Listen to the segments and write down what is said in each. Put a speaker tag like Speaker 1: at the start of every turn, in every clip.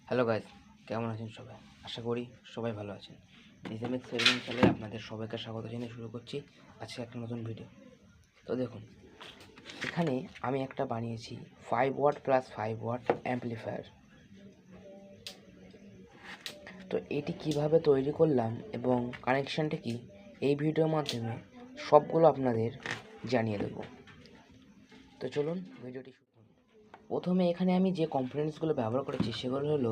Speaker 1: Hello guys, কেমন আছেন সবাই? আশা করি সবাই ভালো আছেন। ডিজেমিক্স সেভিং চ্যানেলে আপনাদের সবাইকে স্বাগত জানিয়ে শুরু করছি আজকে একটা নতুন ভিডিও। তো দেখুন, এখানে আমি একটা বানিয়েছি 5 ওয়াট প্লাস 5 ওয়াট অ্যাম্পলিফায়ার। তো এটি কিভাবে তৈরি করলাম এবং কানেকশানটা কি, এই ভিডিওর মাধ্যমে সবগুলো আপনাদের জানিয়ে দেব। তো চলুন ভিডিওটি শুরু করুন। প্রথমে এখানে আমি যে কম্পোনেন্টসগুলো ব্যবহার করেছি সেগুলো হলো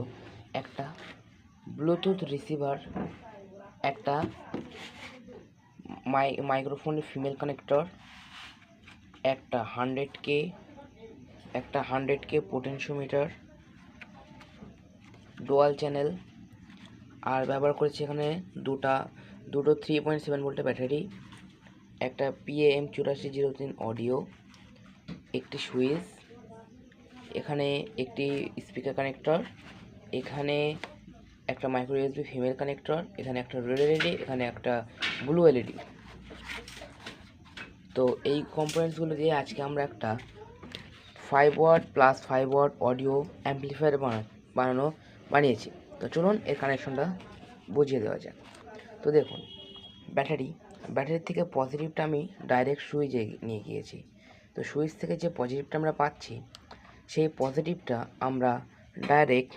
Speaker 1: একটা ব্লুটুথ রিসিভার, একটা মাইক্রোফোনের ফিমেল কানেক্টর, একটা 100K পোটেনশিওমিটার, ডুয়াল চ্যানেল, আর ব্যবহার করেছি এখানে দুটো 3.7 ভোল্টের ব্যাটারি, একটা PAM8403 অডিও, একটি সুইচ, এখানে একটি স্পিকার কানেক্টর, এখানে একটা মাইক্রো USB ফিমেল কানেক্টর, এখানে একটা রেড LED, এখানে একটা ব্লু LED। তো এই কম্পোনেন্টসগুলো দিয়ে আজকে আমরা একটা 5 watt plus 5 watt audio amplifier বানিয়েছি। তো চলুন এর কানেকশনটা বুঝিয়ে দেওয়া যাক। তো দেখুন, ব্যাটারির থেকে পজিটিভটা আমি ডাইরেক্ট সুইচে নিয়ে গিয়েছি। তো সুইচ থেকে যে পজিটিভটা আমরা পাচ্ছি, সেই পজিটিভটা আমরা ডাইরেক্ট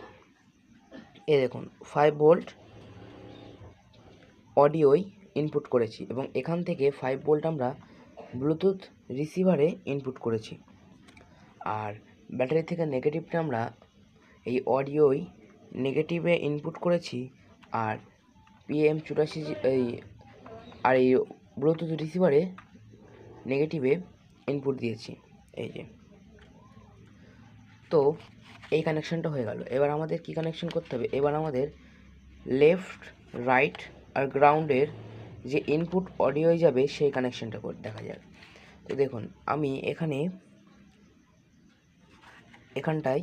Speaker 1: দেখুন 5 ভোল্ট অডিওই ইনপুট করেছি এবং এখান থেকে 5 ভোল্ট আমরা ব্লুটুথ রিসিভারে ইনপুট করেছি। আর ব্যাটারি থেকে নেগেটিভটা আমরা এই অডিওই নেগেটিভে ইনপুট করেছি, আর PM84 এই ব্লুটুথ রিসিভারে নেগেটিভে ইনপুট দিয়েছি। এই যে, তো এই কানেকশানটা হয়ে গেল। এবার আমাদের কি কানেকশন করতে হবে? এবার আমাদের লেফট, রাইট আর গ্রাউন্ডের যে ইনপুট অডিও যাবে সেই কানেকশানটা করে দেখা যাক। তো দেখুন, আমি এখানটায়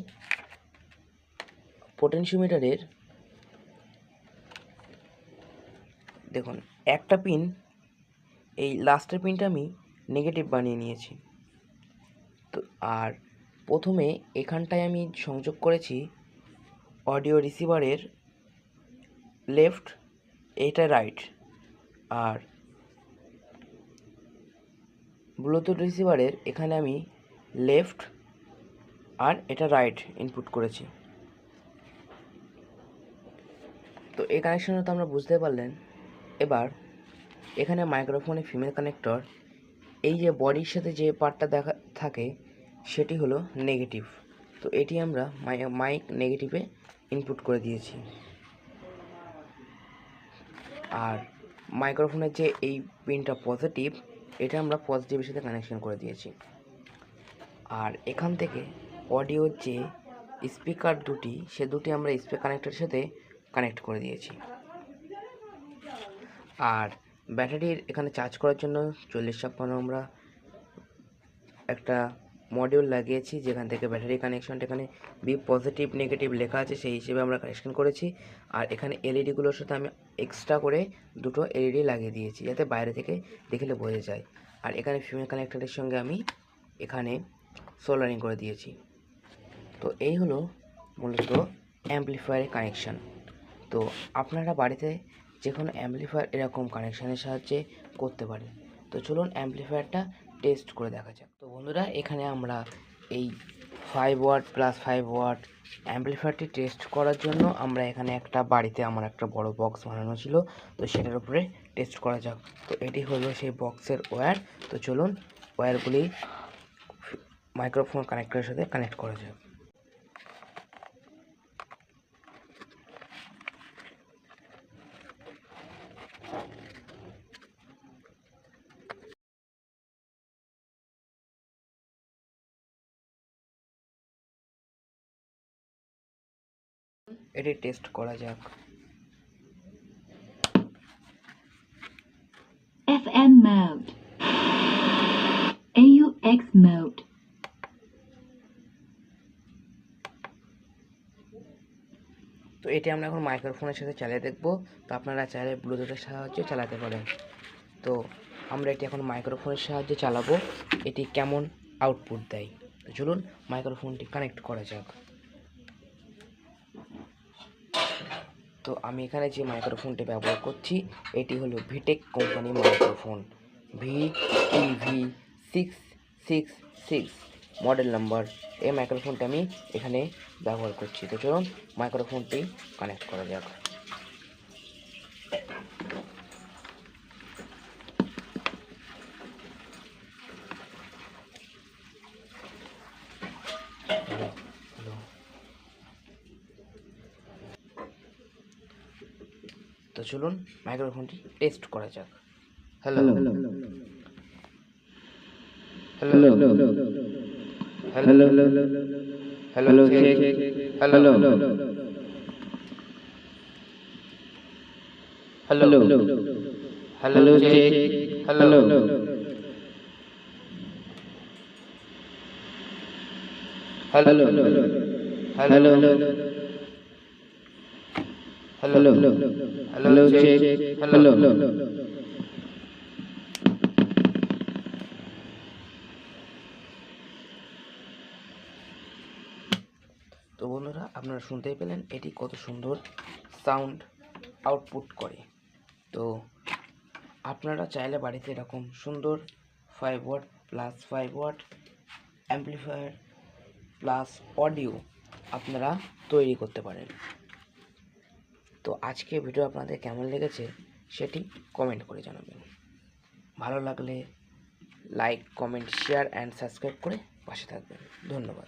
Speaker 1: পোটেনশিওমিটারের দেখুন একটা পিন, এই লাস্টের পিনটা আমি নেগেটিভ বানিয়ে নিয়েছি। তো আর প্রথমে এখানটায় আমি সংযোগ করেছি অডিও রিসিভারের লেফট, এইটা রাইট, আর ব্লুটুথ রিসিভারের এখানে আমি লেফট আর এটা রাইট ইনপুট করেছি। তো এই কানেকশনটা তো আমরা বুঝতে পারলেন। এবার এখানে মাইক্রোফোনের ফিমেল কানেক্টর, এই যে বডির সাথে যে পার্টটা দেখা থাকে সেটি হলো নেগেটিভ। তো এটি আমরা মাইক নেগেটিভে ইনপুট করে দিয়েছি। আর মাইক্রোফোনের যে এই পিনটা পজিটিভ, এটা আমরা পজিটিভের সাথে কানেকশন করে দিয়েছি। আর এখান থেকে অডিওর যে স্পিকার দুটি, সে দুটি আমরা স্পিকার কানেক্টরের সাথে কানেক্ট করে দিয়েছি। আর ব্যাটারির এখানে চার্জ করার জন্য 4056 আমরা একটা মডিউল লাগিয়েছি, যেখান থেকে ব্যাটারি কানেকশনটা এখানে বি পজিটিভ নেগেটিভ লেখা আছে, সেই হিসেবে আমরা কানেকশন করেছি। আর এখানে এলইডিগুলোর সাথে আমি এক্সট্রা করে দুটো এলইডি লাগিয়ে দিয়েছি, যাতে বাইরে থেকে দেখলে বোঝা যায়। আর এখানে ফিমেল কানেক্টরের সঙ্গে আমি এখানে সোল্ডারিং করে দিয়েছি। তো এই হলো মূলত অ্যাম্পলিফায়ারের কানেকশান। তো আপনারা বাড়িতে যে কোনো অ্যাম্পলিফায়ার এরকম কানেকশানের সাহায্যে করতে পারেন। তো চলুন অ্যাম্পলিফায়ারটা টেস্ট করে দেখা যাক। তো বন্ধুরা, এখানে আমরা এই 5 ওয়াট প্লাস 5 ওয়াট অ্যাম্পলিফায়ারটি টেস্ট করার জন্য আমরা এখানে বাড়িতে আমার একটা বড় বক্স বানানো ছিল, তো সেটার উপরে টেস্ট করা যাক। তো এটি হলো সেই বক্সের ওয়্যার। তো চলুন ওয়্যারগুলি মাইক্রোফোন কানেক্টরের সাথে কানেক্ট করা যাক। এটি টেস্ট করা যাক।
Speaker 2: FM mode, AUX mode.
Speaker 1: তো এটি আমরা এখন মাইক্রোফোনের সাথে চালিয়ে দেখব। তো আপনারা চাইলে ব্লুটুথের সাহায্যে চালাতে পারেন। তো আমরা এটি এখন মাইক্রোফোনের সাহায্যে চালাবো, এটি কেমন আউটপুট দেয়। তো চলুন মাইক্রোফোনটি কানেক্ট করা যাক। তো আমি এখানে যে মাইক্রোফোনটি ব্যবহার করছি এটি হলো Vitek company microphone VEV666 model number. এই মাইক্রোফোনটি আমি এখানে ব্যবহার করছি। তো চলুন মাইক্রোফোনটি কানেক্ট করা যাক। তো চলুন মাইক্রোফোনটি টেস্ট করা যাক। Hello hello hello hello hello hello hello hello hello hello hello hello hello তো বন্ধুরা, আপনারা শুনতেই পেলেন এটি কত সুন্দর সাউন্ড আউটপুট করে। তো আপনারা চাইলে বাড়িতে এরকম সুন্দর 5 watt plus 5 watt amplifier plus audio আপনারা তৈরি করতে পারেন। তো আজকে ভিডিও আপনাদের কেমন লেগেছে সেটি কমেন্ট করে জানাবেন। ভালো লাগলে like, comment, share and subscribe করে পাশে থাকবেন। ধন্যবাদ।